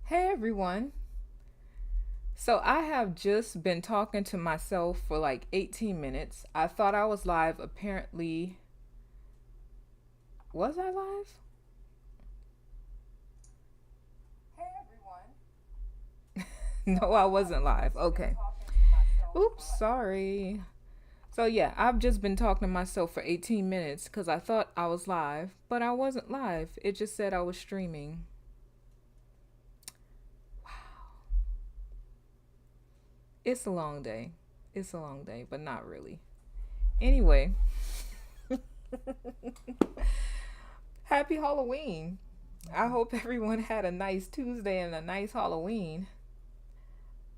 Hey everyone. So I have just been talking to myself for like 18 minutes. I thought I was live. Apparently, was I live? No, I wasn't live. Okay. Oops, sorry. So yeah, I've just been talking to myself for 18 minutes because I thought I was live, but I wasn't live. It just said I was streaming. It's a long day. It's a long day, but not really. Anyway, happy Halloween. I hope everyone had a nice Tuesday and a nice Halloween.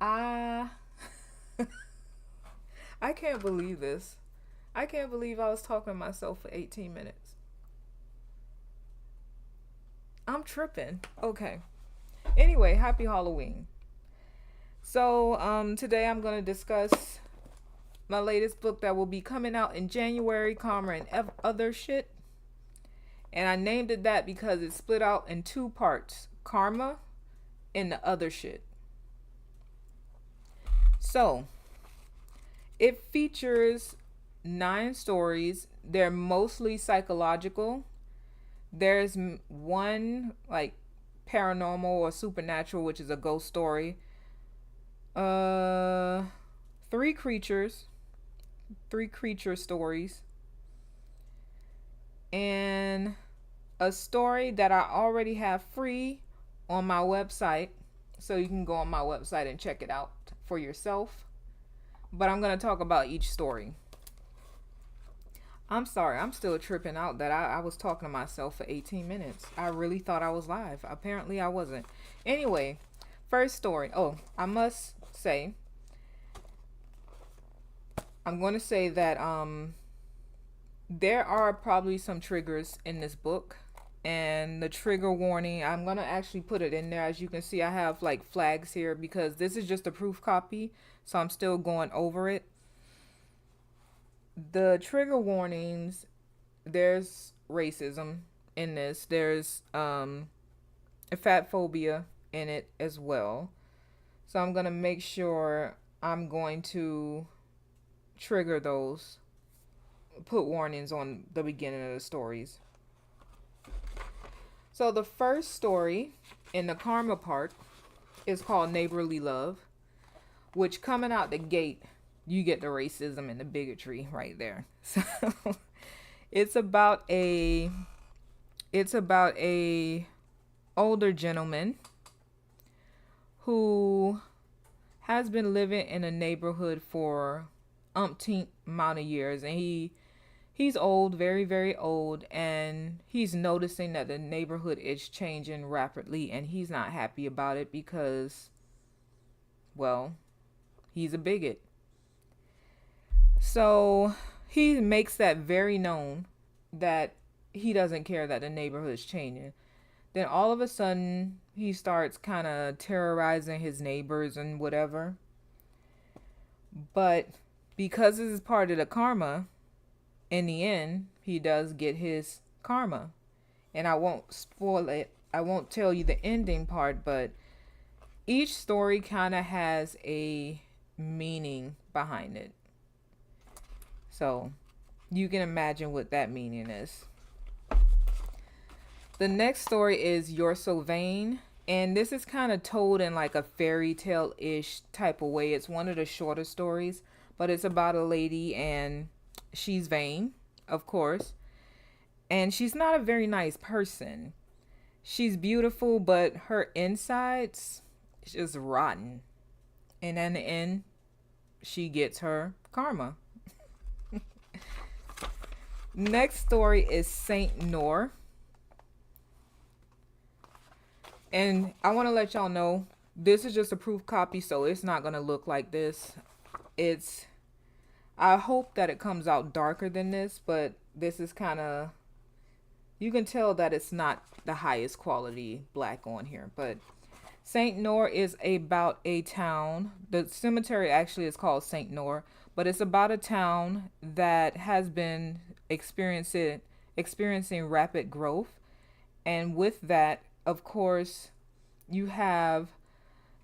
I I can't believe this. I can't believe I was talking to myself for 18 minutes. I'm tripping. Okay. Anyway, happy Halloween. So, today I'm going to discuss my latest book that will be coming out in January, Karma and Other Shit. And I named it that because it's split out in two parts, Karma and the Other Shit. So, it features 9 stories. They're mostly psychological. There's one like paranormal or supernatural, which is a ghost story. Uh, three creatures, three creature stories, and a story that I already have free on my website. So you can go on my website and check it out for yourself. But I'm going to talk about each story. I'm sorry, I'm still tripping out that I was talking to myself for 18 minutes. I really thought I was live. Apparently, I wasn't. Anyway, first story. Oh, I must say, I'm going to say that there are probably some triggers in this book. And the trigger warning, I'm going to actually put it in there. As you can see, I have like flags here because this is just a proof copy. So I'm still going over it. The trigger warnings, there's racism in this. There's a fat phobia in it as well. So I'm going to make sure I'm going to trigger those, put warnings on the beginning of the stories. So the first story in the karma part is called Neighborly Love, which coming out the gate, you get the racism and the bigotry right there. So it's about a it's about a older gentleman who has been living in a neighborhood for umpteen amount of years, and he's old, very very old, and he's noticing that the neighborhood is changing rapidly, and he's not happy about it because, well, he's a bigot. So he makes that very known that he doesn't care that the neighborhood's changing. Then all of a sudden, he starts kind of terrorizing his neighbors and whatever. But because this is part of the karma, in the end, he does get his karma. And I won't spoil it. I won't tell you the ending part, but each story kind of has a meaning behind it. So you can imagine what that meaning is. The next story is You're So Vain. And this is kind of told in like a fairy tale ish type of way. It's one of the shorter stories, but it's about a lady and she's vain, of course. And she's not a very nice person. She's beautiful, but her insides is just rotten. And in the end, she gets her karma. Next story is Saint Noor. And I want to let y'all know this is just a proof copy, so it's not going to look like this. It's, I hope that it comes out darker than this, but this is kind of, you can tell that it's not the highest quality black on here. But Saint Noor is about a town. The cemetery actually is called Saint Noor, but it's about a town that has been experiencing rapid growth. And with that, of course, You have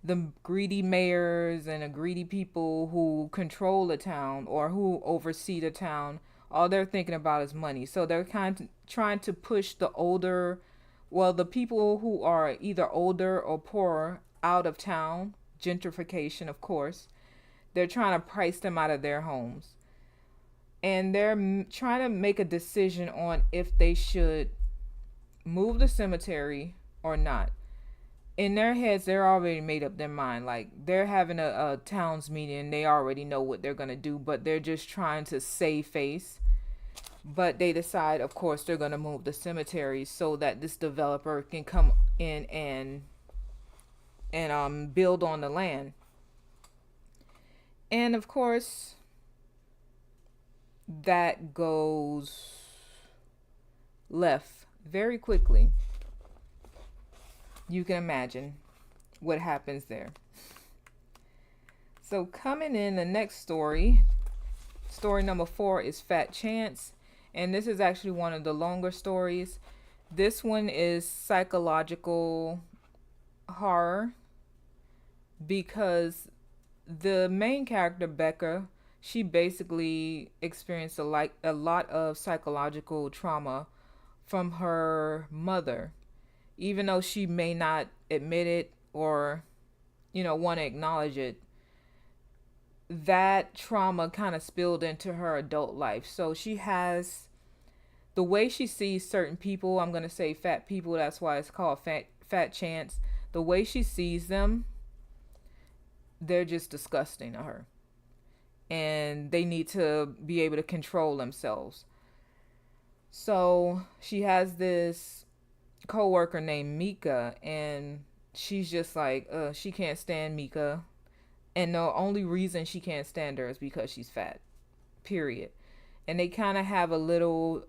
the greedy mayors and the greedy people who control the town or who oversee the town. All they're thinking about is money. So they're kind of trying to push the older, well, the people who are either older or poorer out of town. Gentrification, of course. They're trying to price them out of their homes. And they're trying to make a decision on if they should move the cemetery or not. In their heads, they're already made up their mind. Like, they're having a towns meeting and they already know what they're going to do, but they're just trying to save face. But they decide, of course, they're going to move the cemetery so that this developer can come in and build on the land. And of course, that goes left very quickly. You can imagine what happens there. So coming in the next story, story number 4 is Fat Chance. And this is actually one of the longer stories. This one is psychological horror because the main character, Becca, she basically experienced a lot of psychological trauma from her mother, even though she may not admit it or, want to acknowledge it. That trauma kind of spilled into her adult life. So she has the way she sees certain people. I'm going to say fat people. That's why it's called Fat Chance. The way she sees them, they're just disgusting to her. And they need to be able to control themselves. So she has this coworker named Mika, and she's just like, she can't stand Mika. And the only reason she can't stand her is because she's fat. Period. And they kind of have a little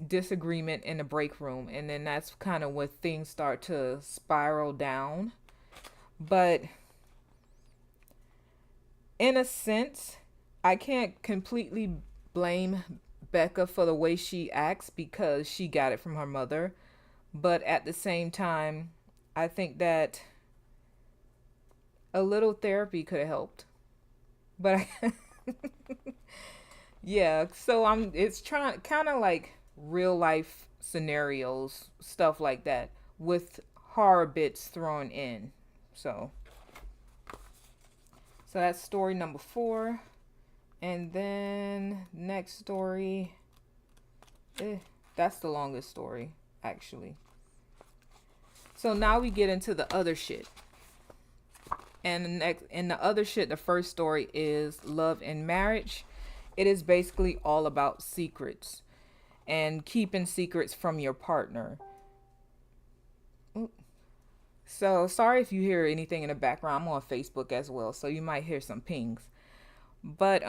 disagreement in the break room, and then that's kind of when things start to spiral down. But in a sense, I can't completely blame Becca for the way she acts because she got it from her mother. But at the same time, I think that a little therapy could have helped. But yeah, so it's trying kind of like real life scenarios, stuff like that with horror bits thrown in. So that's story number 4. And then next story, that's the longest story actually. So now we get into the other shit. And the other shit, the first story is Love and Marriage. It is basically all about secrets and keeping secrets from your partner. So sorry if you hear anything in the background. I'm on Facebook as well, so you might hear some pings. But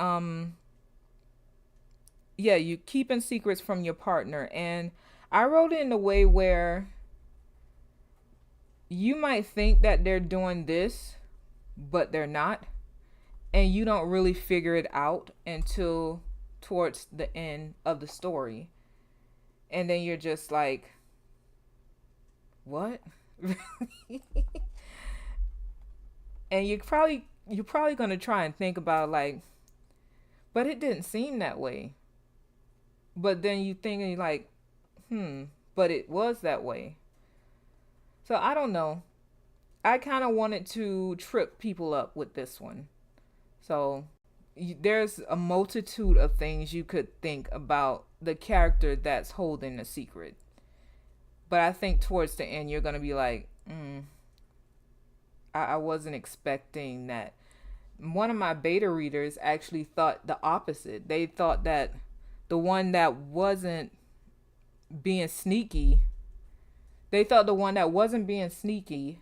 yeah, you keeping secrets from your partner. And I wrote it in a way where you might think that they're doing this, but they're not. And you don't really figure it out until towards the end of the story. And then you're just like, what? And you're probably going to try and think about like, but it didn't seem that way. But then you thinking like, but it was that way. So I don't know. I kind of wanted to trip people up with this one. So there's a multitude of things you could think about the character that's holding the secret. But I think towards the end, you're going to be like, I wasn't expecting that. One of my beta readers actually thought the opposite. They thought that the one that wasn't being sneaky, they thought the one that wasn't being sneaky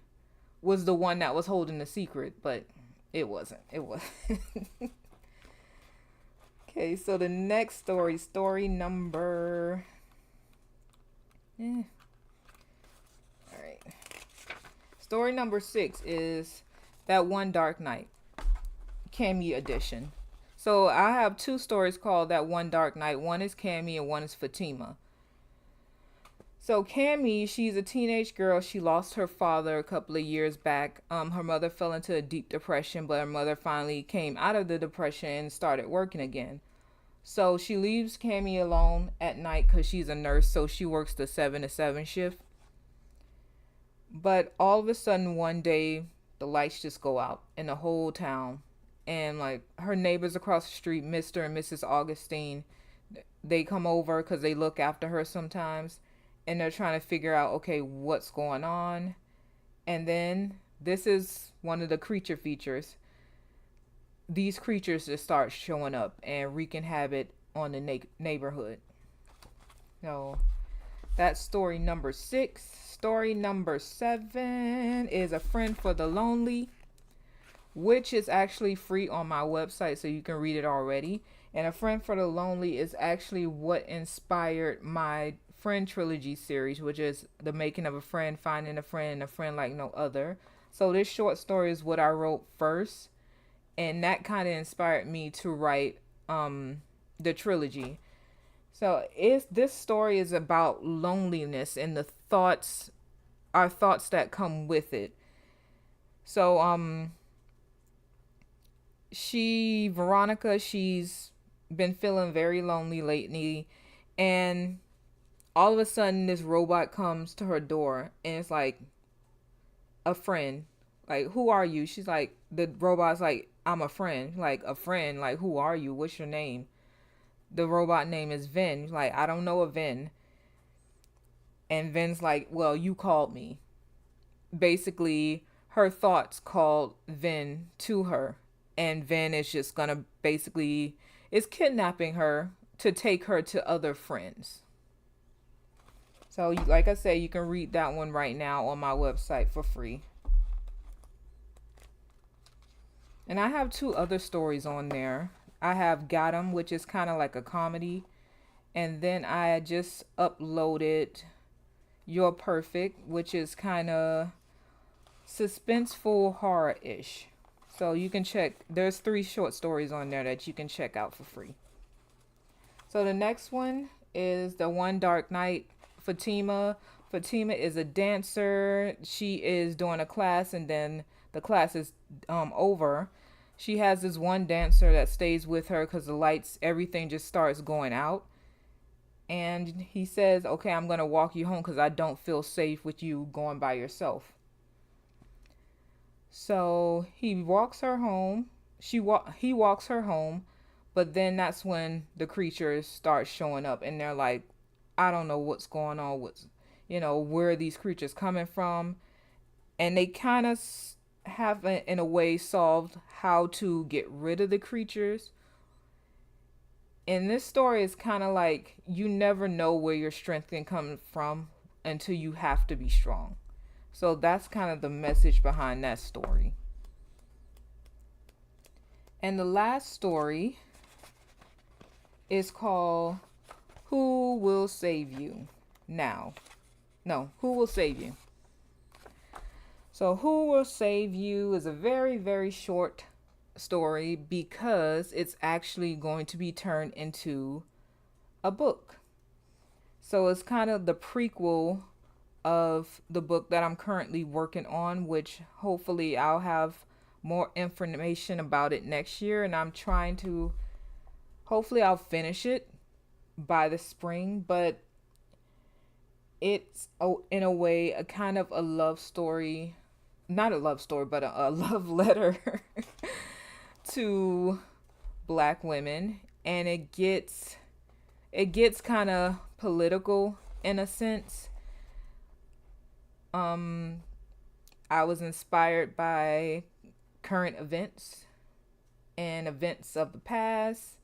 was the one that was holding the secret, but it wasn't. It wasn't. Okay, so the next story number... All right. Story number 6 is That One Dark Night, Cammy edition. So I have 2 stories called That One Dark Night. One is Cammy and one is Fatima. So Cammy, she's a teenage girl. She lost her father a couple of years back. Her mother fell into a deep depression, but her mother finally came out of the depression and started working again. So she leaves Cammy alone at night because she's a nurse, so she works the 7 to 7 shift. But all of a sudden, one day, the lights just go out in the whole town. And like her neighbors across the street, Mr. and Mrs. Augustine, they come over because they look after her sometimes. And they're trying to figure out, okay, what's going on. And then this is one of the creature features. These creatures just start showing up and wreaking havoc on the neighborhood. So that's story number 6. Story number 7 is A Friend for the Lonely, which is actually free on my website, so you can read it already. And A Friend for the Lonely is actually what inspired my Friend trilogy series, which is The Making of a Friend, Finding a Friend, and A Friend Like No Other. So this short story is what I wrote first, and that kind of inspired me to write the trilogy. So this story is about loneliness and the thoughts, our thoughts that come with it. So Veronica, she's been feeling very lonely lately, and all of a sudden this robot comes to her door and it's like, a friend. Like, who are you? She's like, the robot's like, I'm a friend. Like, a friend. Like, who are you? What's your name? The robot name is Vin. Like, I don't know a Vin. And Vin's like, well, you called me. Basically, her thoughts called Vin to her. And Vin is just gonna basically, is kidnapping her to take her to other friends. So, like I said, you can read that one right now on my website for free. And I have 2 other stories on there. I have Got 'em, which is kind of like a comedy. And then I just uploaded You're Perfect, which is kind of suspenseful horror-ish. So you can check, there's 3 short stories on there that you can check out for free. So the next one is The One Dark Night. Fatima. Fatima is a dancer. She is doing a class, and then the class is over. She has this one dancer that stays with her because the lights, everything just starts going out. And he says, okay, I'm going to walk you home because I don't feel safe with you going by yourself. So he walks her home. He walks her home, but then that's when the creatures start showing up, and they're like, I don't know what's going on. Where are these creatures coming from? And they kind of have, in a way, solved how to get rid of the creatures. And this story is kind of like, you never know where your strength can come from until you have to be strong. So that's kind of the message behind that story. And the last story is called Who Will Save You Now? No, Who Will Save You? So Who Will Save You is a very, very short story because it's actually going to be turned into a book. So it's kind of the prequel of the book that I'm currently working on, which hopefully I'll have more information about it next year. And I'm trying to, hopefully I'll finish it by the spring, but it's in a way a kind of a love story, not a love story, but a love letter to Black women. And it gets kind of political in a sense. I was inspired by current events and events of the past.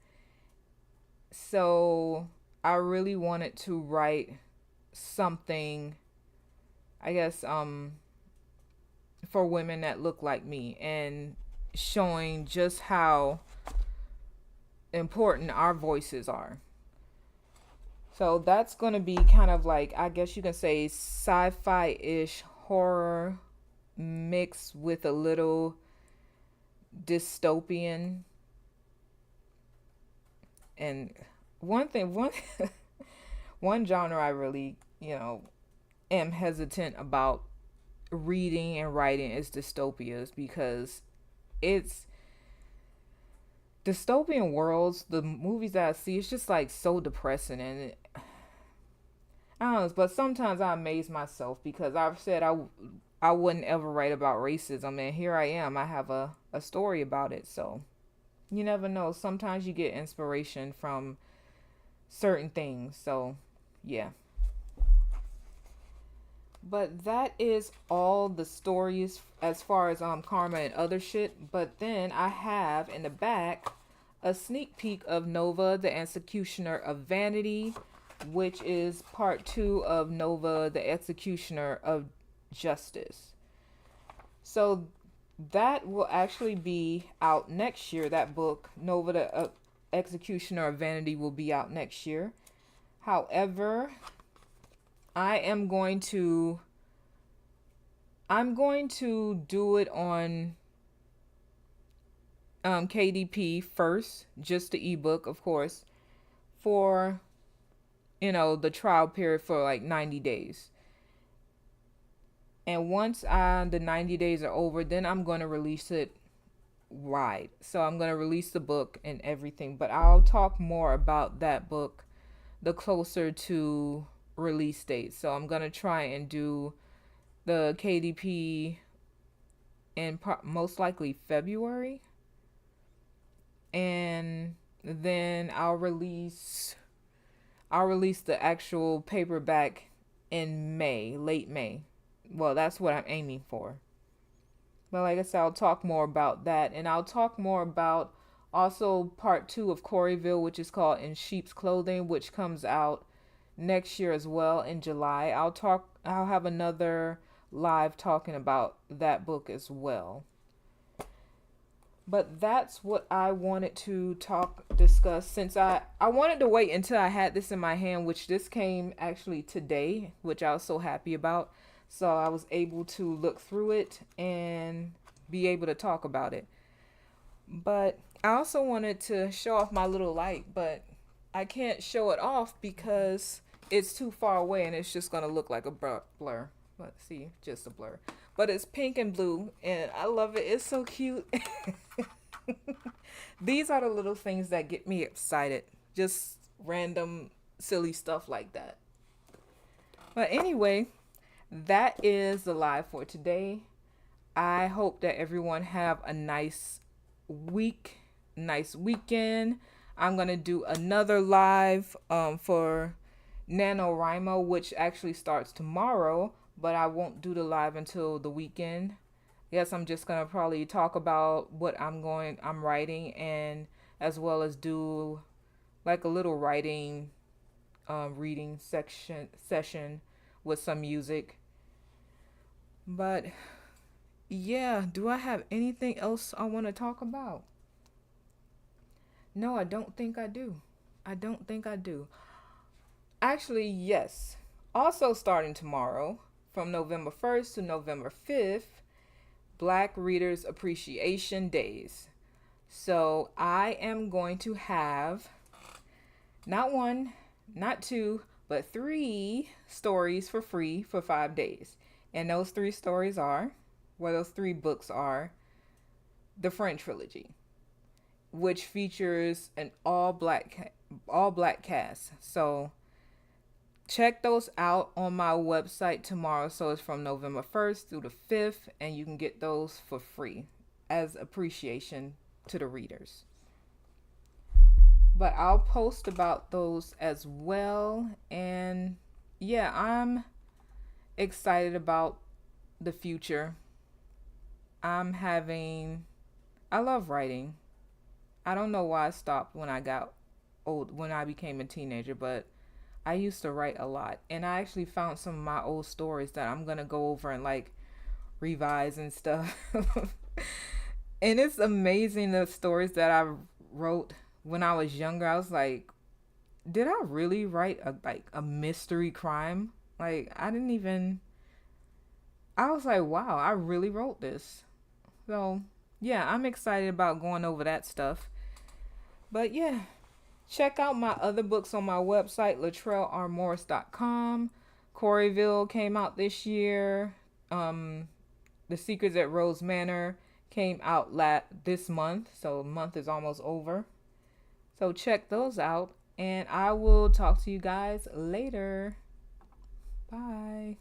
So I really wanted to write something, I guess, for women that look like me, and showing just how important our voices are. So that's going to be kind of like, I guess you can say, sci-fi-ish horror mixed with a little dystopian. And one one genre I really you know, am hesitant about reading and writing is dystopias, because it's dystopian worlds, the movies that I see, it's just like so depressing. And I don't know, but sometimes I amaze myself because I've said I wouldn't ever write about racism, and here I am. I have a story about it. So you never know. Sometimes you get inspiration from certain things. So yeah. But that is all the stories as far as karma and other shit. But then I have in the back a sneak peek of Nova, the Executioner of Vanity, which is part 2 of Nova, the Executioner of Justice. So that will actually be out next year. That book, Nova, the Executioner of Vanity, will be out next year. However, I'm going to do it on KDP first, just the ebook, of course, for the trial period for like 90 days. And once the 90 days are over, then I'm going to release it wide. So I'm going to release the book and everything, but I'll talk more about that book the closer to release date. So I'm going to try and do the KDP in most likely February, and then I'll release the actual paperback in May, late May. Well, that's what I'm aiming for. But like I said, I'll talk more about that, and I'll talk more about also part 2 of Coryville, which is called In Sheep's Clothing, which comes out next year as well in July. I'll have another live talking about that book as well. But that's what I wanted to discuss, since I wanted to wait until I had this in my hand, which this came actually today, which I was so happy about. So I was able to look through it and be able to talk about it. But I also wanted to show off my little light, but I can't show it off because it's too far away and it's just going to look like a blur. Let's see, just a blur. But it's pink and blue and I love it. It's so cute. These are the little things that get me excited. Just random silly stuff like that. But anyway, that is the live for today. I hope that everyone have a nice weekend. I'm going to do another live for NaNoWriMo, which actually starts tomorrow, but I won't do the live until the weekend. Yes, I'm just going to probably talk about what I'm writing, and as well as do like a little writing reading session with some music. But yeah, do I have anything else I want to talk about? No, I don't think I do. Actually, yes. Also starting tomorrow, from November 1st to November 5th, Black Readers Appreciation Days. So I am going to have not one, not two, but 3 stories for free for 5 days. And those 3 those 3 books are the French trilogy, which features an all black cast. So check those out on my website tomorrow. So it's from November 1st through the 5th, and you can get those for free as appreciation to the readers. But I'll post about those as well. And yeah, I'm excited about the future. I love writing. I don't know why I stopped when I got old, when I became a teenager, but I used to write a lot. And I actually found some of my old stories that I'm going to go over and like revise and stuff. And it's amazing, the stories that I wrote when I was younger. I was like, did I really write a mystery crime? Like, I was like, wow, I really wrote this. So yeah, I'm excited about going over that stuff. But yeah, check out my other books on my website, latrellarmorris.com, Coryville came out this year. The Secrets at Rose Manor came out this month, so the month is almost over. So check those out, and I will talk to you guys later. Bye.